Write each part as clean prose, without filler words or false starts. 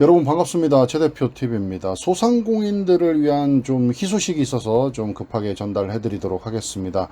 여러분 반갑습니다. 최대표 TV입니다. 소상공인들을 위한 좀 희소식이 있어서 좀 급하게 전달해 드리도록 하겠습니다.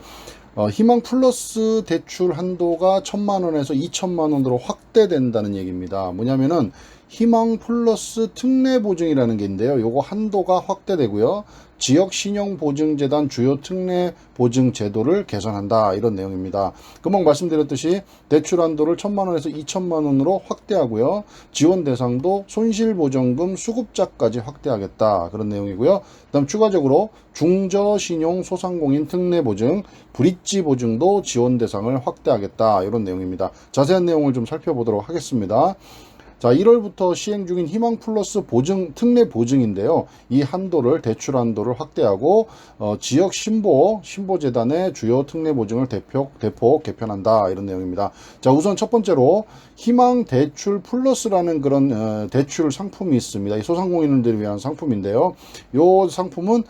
희망 플러스 대출 한도가 1,000만 원에서 2,000만 원으로 확대된다는 얘기입니다. 뭐냐면은 희망 플러스 특례 보증이라는 게 있는데요. 요거 한도가 확대되고요. 지역신용보증재단 주요 특례 보증 제도를 개선한다, 이런 내용입니다. 금방 말씀드렸듯이 대출 한도를 1,000만 원에서 2,000만 원으로 확대하고요. 지원 대상도 손실보전금 수급자까지 확대하겠다, 그런 내용이고요. 그다음 추가적으로 중저신용 소상공인 특례 보증, 브릿지 보증도 지원 대상을 확대하겠다, 이런 내용입니다. 자세한 내용을 좀 살펴보도록 하겠습니다. 자, 1월부터 시행 중인 희망 플러스 보증, 특례 보증인데요. 이 한도를, 대출 한도를 확대하고, 지역 신보재단의 주요 특례 보증을 대폭 개편한다, 이런 내용입니다. 자, 우선 첫 번째로 희망 대출 플러스라는 그런, 대출 상품이 있습니다. 이 소상공인들을 위한 상품인데요. 이 상품은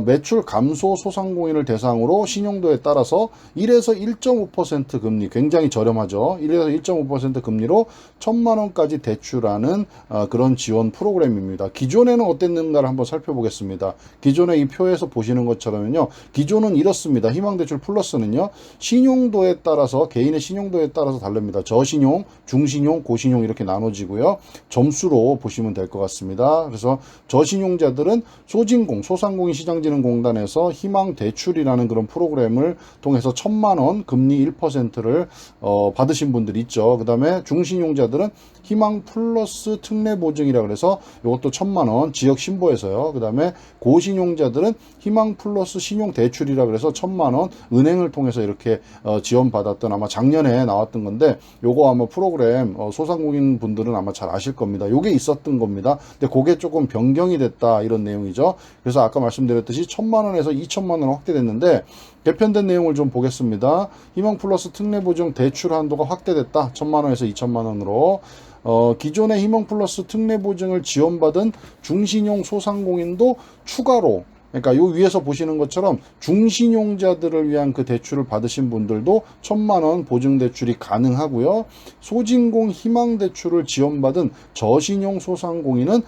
매출 감소 소상공인을 대상으로 신용도에 따라서 1에서 1.5% 금리, 굉장히 저렴하죠. 1에서 1.5% 금리로 1,000만 원까지 대출하는 그런 지원 프로그램입니다. 기존에는 어땠는가를 한번 살펴보겠습니다. 기존에 이 표에서 보시는 것처럼요. 기존은 이렇습니다. 희망대출 플러스는요. 신용도에 따라서, 개인의 신용도에 따라서 다릅니다. 저신용, 중신용, 고신용 이렇게 나눠지고요. 점수로 보시면 될 것 같습니다. 그래서 저신용자들은 소상공인 시장진흥공단에서 희망대출이라는 그런 프로그램을 통해서 1,000만 원 금리 1%를 받으신 분들이 있죠. 그 다음에 중신용자들은 희망 플러스 특례 보증이라 그래서 이것도 1,000만 원 지역 신보에서요. 그 다음에 고신용자들은 희망 플러스 신용 대출이라 그래서 1,000만 원 은행을 통해서 이렇게 지원받았던, 아마 작년에 나왔던 건데, 요거 아마 프로그램 소상공인 분들은 아마 잘 아실 겁니다. 요게 있었던 겁니다. 근데 그게 조금 변경이 됐다, 이런 내용이죠. 그래서 아까 말씀드렸듯이 1,000만 원에서 2,000만 원 확대됐는데, 개편된 내용을 좀 보겠습니다. 희망 플러스 특례 보증 대출 한도가 확대됐다. 1,000만 원에서 2,000만 원으로. 기존의 희망 플러스 특례 보증을 지원받은 중신용 소상공인도 추가로, 그러니까 요 위에서 보시는 것처럼 중신용자들을 위한 그 대출을 받으신 분들도 1,000만 원 보증 대출이 가능하고요. 소진공 희망 대출을 지원받은 저신용 소상공인은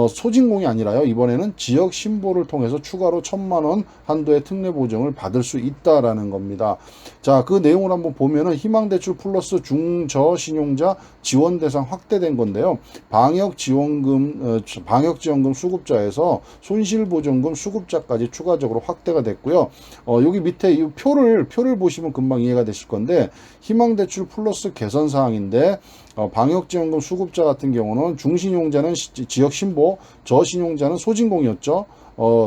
소진공이 아니라요. 이번에는 지역 신보를 통해서 추가로 1,000만 원 한도의 특례 보증을 받을 수 있다라는 겁니다. 자, 그 내용을 한번 보면은 희망 대출 플러스 중저신용자 지원 대상 확대된 건데요. 방역 지원금 수급자에서 손실보전금 수급자까지 추가적으로 확대가 됐고요. 여기 밑에 이 표를 보시면 금방 이해가 되실 건데, 희망대출 플러스 개선 사항인데, 방역지원금 수급자 같은 경우는 중신용자는 지역 신보, 저신용자는 소진공이었죠.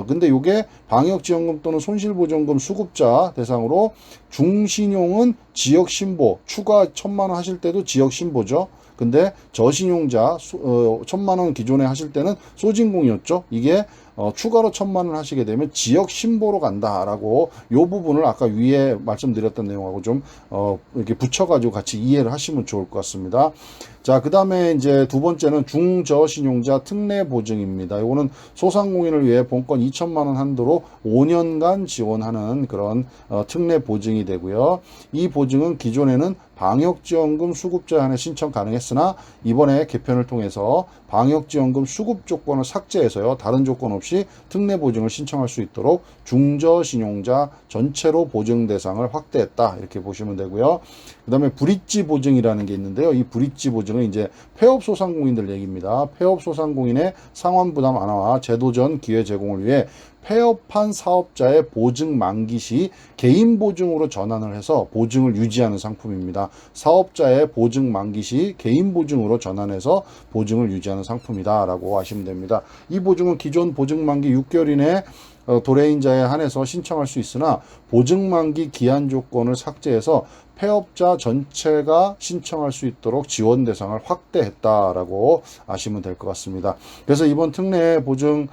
근데 요게 방역지원금 또는 손실보전금 수급자 대상으로 중신용은 지역신보, 추가 1,000만 원 하실 때도 지역신보죠. 근데 저신용자 1,000만 원 기존에 하실 때는 소진공이었죠. 이게 추가로 1,000만 원 하시게 되면 지역 신보로 간다라고, 요 부분을 아까 위에 말씀드렸던 내용하고 좀 이렇게 붙여가지고 같이 이해를 하시면 좋을 것 같습니다. 자, 그 다음에 이제 두 번째는 중저신용자 특례 보증입니다. 이거는 소상공인을 위해 본건 2,000만 원 한도로 5년간 지원하는 그런 특례 보증이 되고요. 이 보증은 기존에는 방역지원금 수급자에 한해 신청 가능했으나, 이번에 개편을 통해서 방역지원금 수급 조건을 삭제해서요, 다른 조건 없이 특례 보증을 신청할 수 있도록 중저신용자 전체로 보증 대상을 확대했다, 이렇게 보시면 되고요. 그 다음에 브릿지 보증이라는 게 있는데요. 이 브릿지 보증은 이제 폐업 소상공인들 얘기입니다. 폐업 소상공인의 상환 부담 완화와 제도전 기회 제공을 위해 폐업한 사업자의 보증 만기 시 개인 보증으로 전환을 해서 보증을 유지하는 상품입니다. 사업자의 보증 만기 시 개인 보증으로 전환해서 보증을 유지하는 상품이다 라고 하시면 됩니다. 이 보증은 기존 보증 만기 6개월 이내 도래인자에 한해서 신청할 수 있으나, 보증 만기 기한 조건을 삭제해서 폐업자 전체가 신청할 수 있도록 지원 대상을 확대했다라고 아시면 될 것 같습니다. 그래서 이번 특례 보증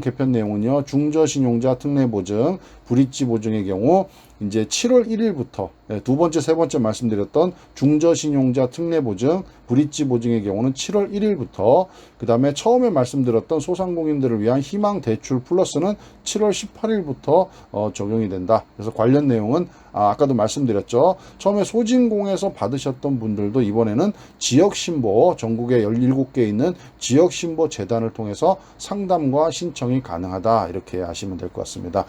개편 내용은요, 중저신용자 특례 보증, 브릿지 보증의 경우 이제 7월 1일부터 두 번째, 세 번째 말씀드렸던 중저신용자 특례보증, 브릿지 보증의 경우는 7월 1일부터, 그 다음에 처음에 말씀드렸던 소상공인들을 위한 희망대출 플러스는 7월 18일부터 적용이 된다. 그래서 관련 내용은 아까도 말씀드렸죠. 처음에 소진공에서 받으셨던 분들도 이번에는 지역신보, 전국에 17개 있는 지역신보 재단을 통해서 상담과 신청이 가능하다. 이렇게 하시면 될 것 같습니다.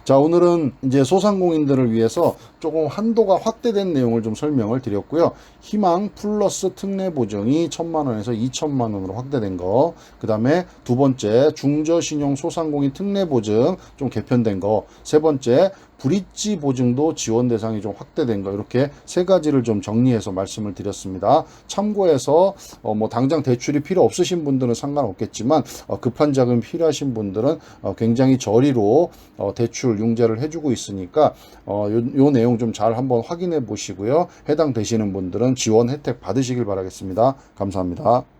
자, 오늘은 이제 소상공인들을 위해서 조금 한도가 확대된 내용을 좀 설명을 드렸고요. 희망 플러스 특례 보증이 1,000만 원에서 2,000만 원으로 확대된 거, 그 다음에 두 번째 중저신용 소상공인 특례 보증 좀 개편된 거, 세 번째 브릿지 보증도 지원 대상이 좀 확대된 거, 이렇게 세 가지를 좀 정리해서 말씀을 드렸습니다. 참고해서 뭐 당장 대출이 필요 없으신 분들은 상관없겠지만 급한 자금 필요하신 분들은 굉장히 저리로 대출 융자를 해주고 있으니까 요 내용 좀 잘 한번 확인해 보시고요. 해당되시는 분들은 지원 혜택 받으시길 바라겠습니다. 감사합니다.